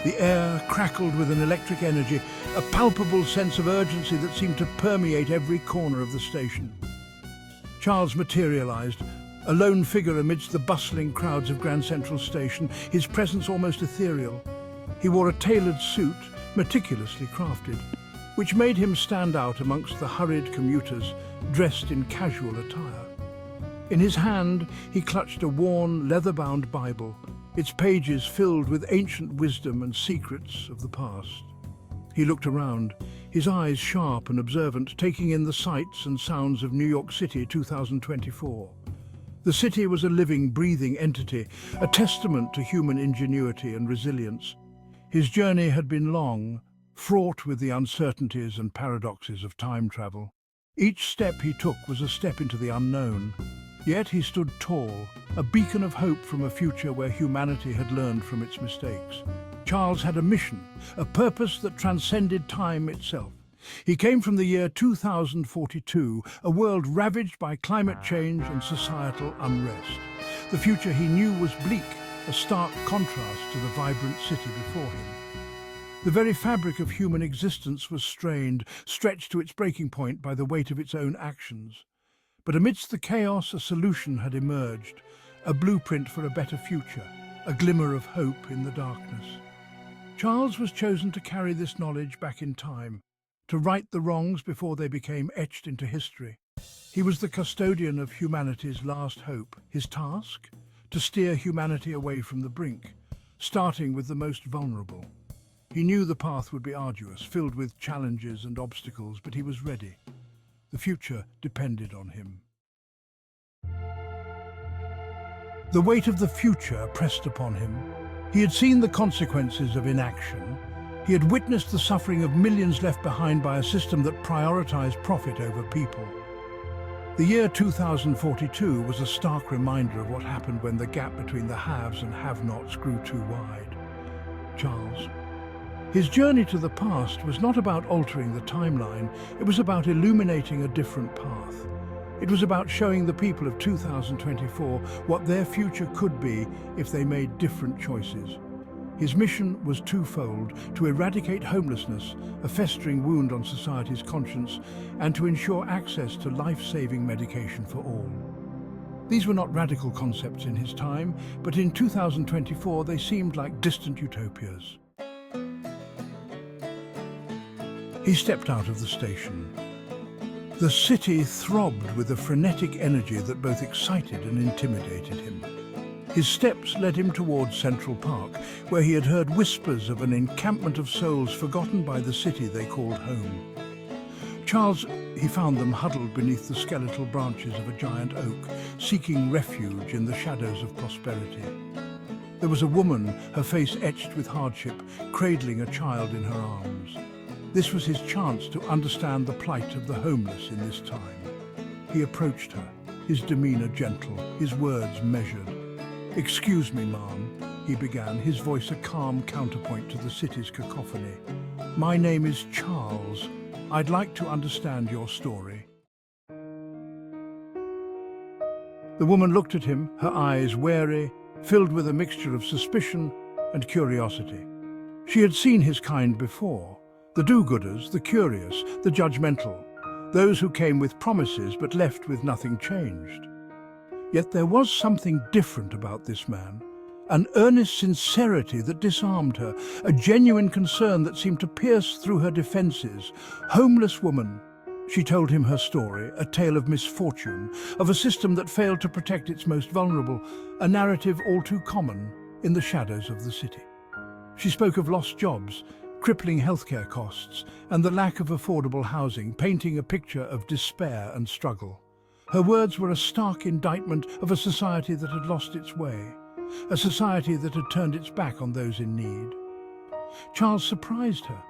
The air crackled with an electric energy, a palpable sense of urgency that seemed to permeate every corner of the station. Charles materialized, a lone figure amidst the bustling crowds of Grand Central Station, his presence almost ethereal. He wore a tailored suit, meticulously crafted, which made him stand out amongst the hurried commuters dressed in casual attire. In his hand, he clutched a worn, leather-bound Bible, its pages filled with ancient wisdom and secrets of the past. He looked around, his eyes sharp and observant, taking in the sights and sounds of New York City 2024. The city was a living, breathing entity, a testament to human ingenuity and resilience. His journey had been long, fraught with the uncertainties and paradoxes of time travel. Each step he took was a step into the unknown. Yet he stood tall, a beacon of hope from a future where humanity had learned from its mistakes. Charles had a mission, a purpose that transcended time itself. He came from the year 2042, a world ravaged by climate change and societal unrest. The future he knew was bleak, a stark contrast to the vibrant city before him. The very fabric of human existence was strained, stretched to its breaking point by the weight of its own actions. But amidst the chaos, a solution had emerged, a blueprint for a better future, a glimmer of hope in the darkness. Charles was chosen to carry this knowledge back in time, to right the wrongs before they became etched into history. He was the custodian of humanity's last hope. His task? To steer humanity away from the brink, starting with the most vulnerable. He knew the path would be arduous, filled with challenges and obstacles, but he was ready. The future depended on him. The weight of the future pressed upon him. He had seen the consequences of inaction. He had witnessed the suffering of millions left behind by a system that prioritized profit over people. The year 2042 was a stark reminder of what happened when the gap between the haves and have-nots grew too wide. Charles. His journey to the past was not about altering the timeline, it was about illuminating a different path. It was about showing the people of 2024 what their future could be if they made different choices. His mission was twofold: to eradicate homelessness, a festering wound on society's conscience, and to ensure access to life-saving medication for all. These were not radical concepts in his time, but in 2024 they seemed like distant utopias. He stepped out of the station. The city throbbed with a frenetic energy that both excited and intimidated him. His steps led him towards Central Park, where he had heard whispers of an encampment of souls forgotten by the city they called home. Charles, he found them huddled beneath the skeletal branches of a giant oak, seeking refuge in the shadows of prosperity. There was a woman, her face etched with hardship, cradling a child in her arms. This was his chance to understand the plight of the homeless in this time. He approached her, his demeanor gentle, his words measured. "Excuse me, ma'am," he began, his voice a calm counterpoint to the city's cacophony. "My name is Charles. I'd like to understand your story." The woman looked at him, her eyes wary, filled with a mixture of suspicion and curiosity. She had seen his kind before. The do-gooders, the curious, the judgmental, those who came with promises but left with nothing changed. Yet there was something different about this man, an earnest sincerity that disarmed her, a genuine concern that seemed to pierce through her defenses. Homeless woman, she told him her story, a tale of misfortune, of a system that failed to protect its most vulnerable, a narrative all too common in the shadows of the city. She spoke of lost jobs, crippling healthcare costs, and the lack of affordable housing, painting a picture of despair and struggle. Her words were a stark indictment of a society that had lost its way, a society that had turned its back on those in need. Charles surprised her.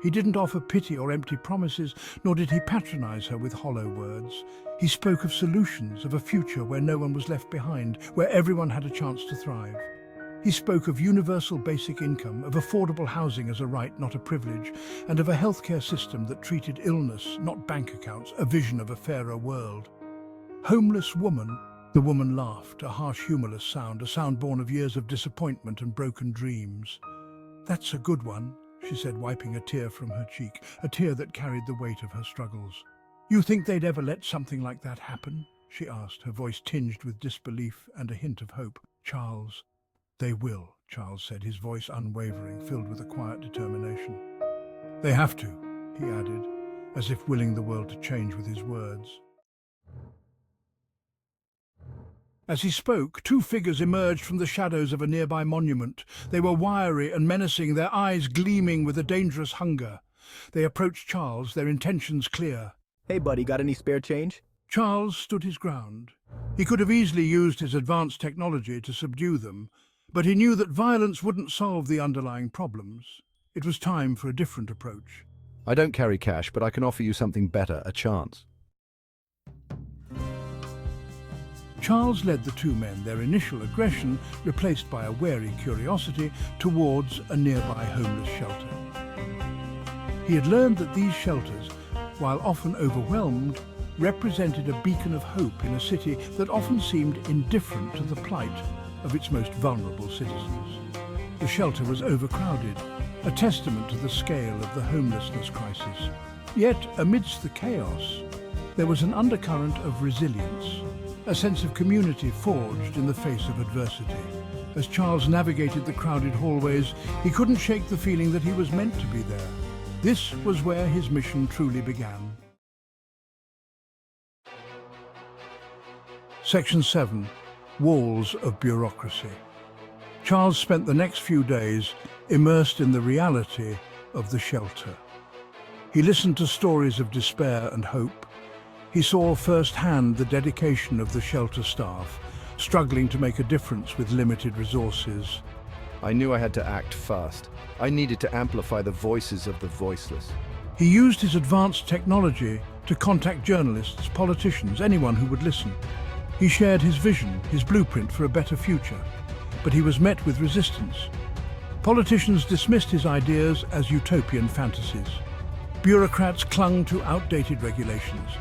He didn't offer pity or empty promises, nor did he patronize her with hollow words. He spoke of solutions, of a future where no one was left behind, where everyone had a chance to thrive. He spoke of universal basic income, of affordable housing as a right, not a privilege, and of a healthcare system that treated illness, not bank accounts, a vision of a fairer world. "Homeless woman," the woman laughed, a harsh, humorless sound, a sound born of years of disappointment and broken dreams. "That's a good one," she said, wiping a tear from her cheek, a tear that carried the weight of her struggles. "You think they'd ever let something like that happen?" she asked, her voice tinged with disbelief and a hint of hope. "Charles." "They will," Charles said, his voice unwavering, filled with a quiet determination. "They have to," he added, as if willing the world to change with his words. As he spoke, two figures emerged from the shadows of a nearby monument. They were wiry and menacing, their eyes gleaming with a dangerous hunger. They approached Charles, their intentions clear. "Hey buddy, got any spare change?" Charles stood his ground. He could have easily used his advanced technology to subdue them, but he knew that violence wouldn't solve the underlying problems. It was time for a different approach. "I don't carry cash, but I can offer you something better, a chance." Charles led the two men, their initial aggression replaced by a wary curiosity, towards a nearby homeless shelter. He had learned that these shelters, while often overwhelmed, represented a beacon of hope in a city that often seemed indifferent to the plight of its most vulnerable citizens. The shelter was overcrowded, a testament to the scale of the homelessness crisis. Yet, amidst the chaos, there was an undercurrent of resilience, a sense of community forged in the face of adversity. As Charles navigated the crowded hallways, he couldn't shake the feeling that he was meant to be there. This was where his mission truly began. Section 7. Walls of Bureaucracy. Charles spent the next few days immersed in the reality of the shelter. He listened to stories of despair and hope. He saw firsthand the dedication of the shelter staff, struggling to make a difference with limited resources. I knew I had to act fast. I needed to amplify the voices of the voiceless. He used his advanced technology to contact journalists, politicians, anyone who would listen. He shared his vision, his blueprint for a better future, but he was met with resistance. Politicians dismissed his ideas as utopian fantasies. Bureaucrats clung to outdated regulations.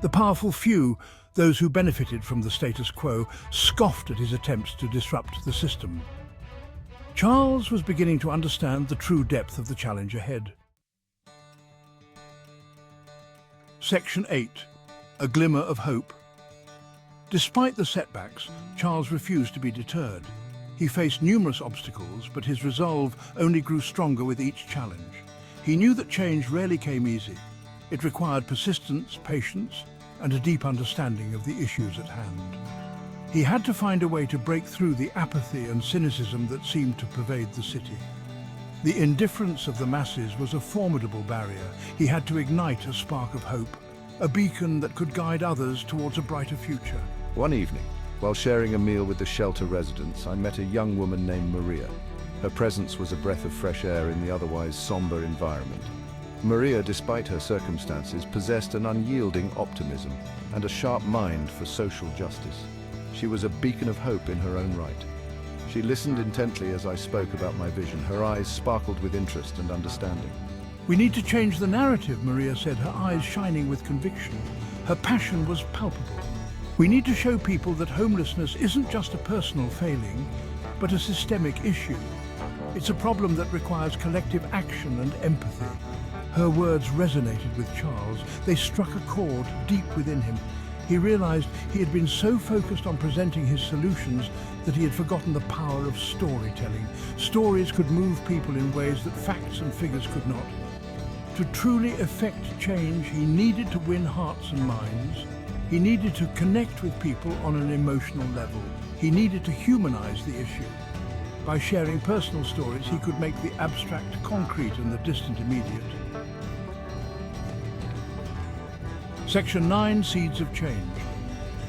The powerful few, those who benefited from the status quo, scoffed at his attempts to disrupt the system. Charles was beginning to understand the true depth of the challenge ahead. Section 8. A Glimmer of Hope. Despite the setbacks, Charles refused to be deterred. He faced numerous obstacles, but his resolve only grew stronger with each challenge. He knew that change rarely came easy. It required persistence, patience, and a deep understanding of the issues at hand. He had to find a way to break through the apathy and cynicism that seemed to pervade the city. The indifference of the masses was a formidable barrier. He had to ignite a spark of hope, a beacon that could guide others towards a brighter future. One evening, while sharing a meal with the shelter residents, I met a young woman named Maria. Her presence was a breath of fresh air in the otherwise somber environment. Maria, despite her circumstances, possessed an unyielding optimism and a sharp mind for social justice. She was a beacon of hope in her own right. She listened intently as I spoke about my vision. Her eyes sparkled with interest and understanding. "We need to change the narrative," Maria said, her eyes shining with conviction. Her passion was palpable. "We need to show people that homelessness isn't just a personal failing, but a systemic issue. It's a problem that requires collective action and empathy." Her words resonated with Charles. They struck a chord deep within him. He realized he had been so focused on presenting his solutions that he had forgotten the power of storytelling. Stories could move people in ways that facts and figures could not. To truly effect change, he needed to win hearts and minds. He needed to connect with people on an emotional level. He needed to humanize the issue. By sharing personal stories, he could make the abstract concrete and the distant immediate. Section 9. Seeds of Change.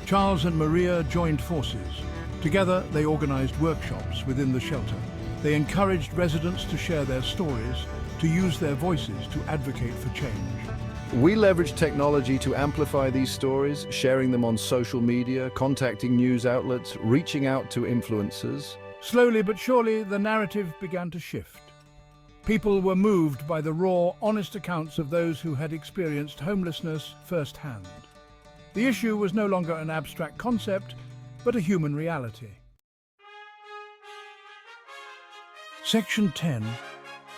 Charles and Maria joined forces. Together, they organized workshops within the shelter. They encouraged residents to share their stories, to use their voices to advocate for change. We leveraged technology to amplify these stories, sharing them on social media, contacting news outlets, reaching out to influencers. Slowly but surely, the narrative began to shift. People were moved by the raw, honest accounts of those who had experienced homelessness firsthand. The issue was no longer an abstract concept, but a human reality. Section 10.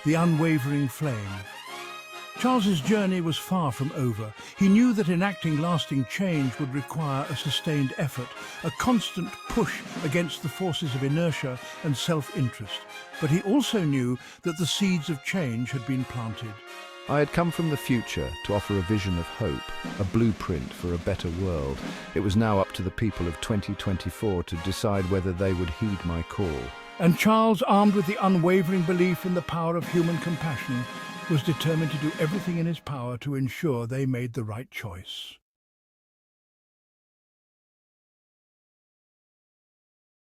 the unwavering flame. Charles's journey was far from over. He knew that enacting lasting change would require a sustained effort, a constant push against the forces of inertia and self-interest. But he also knew that the seeds of change had been planted. I had come from the future to offer a vision of hope, a blueprint for a better world. It was now up to the people of 2024 to decide whether they would heed my call. And Charles, armed with the unwavering belief in the power of human compassion, was determined to do everything in his power to ensure they made the right choice.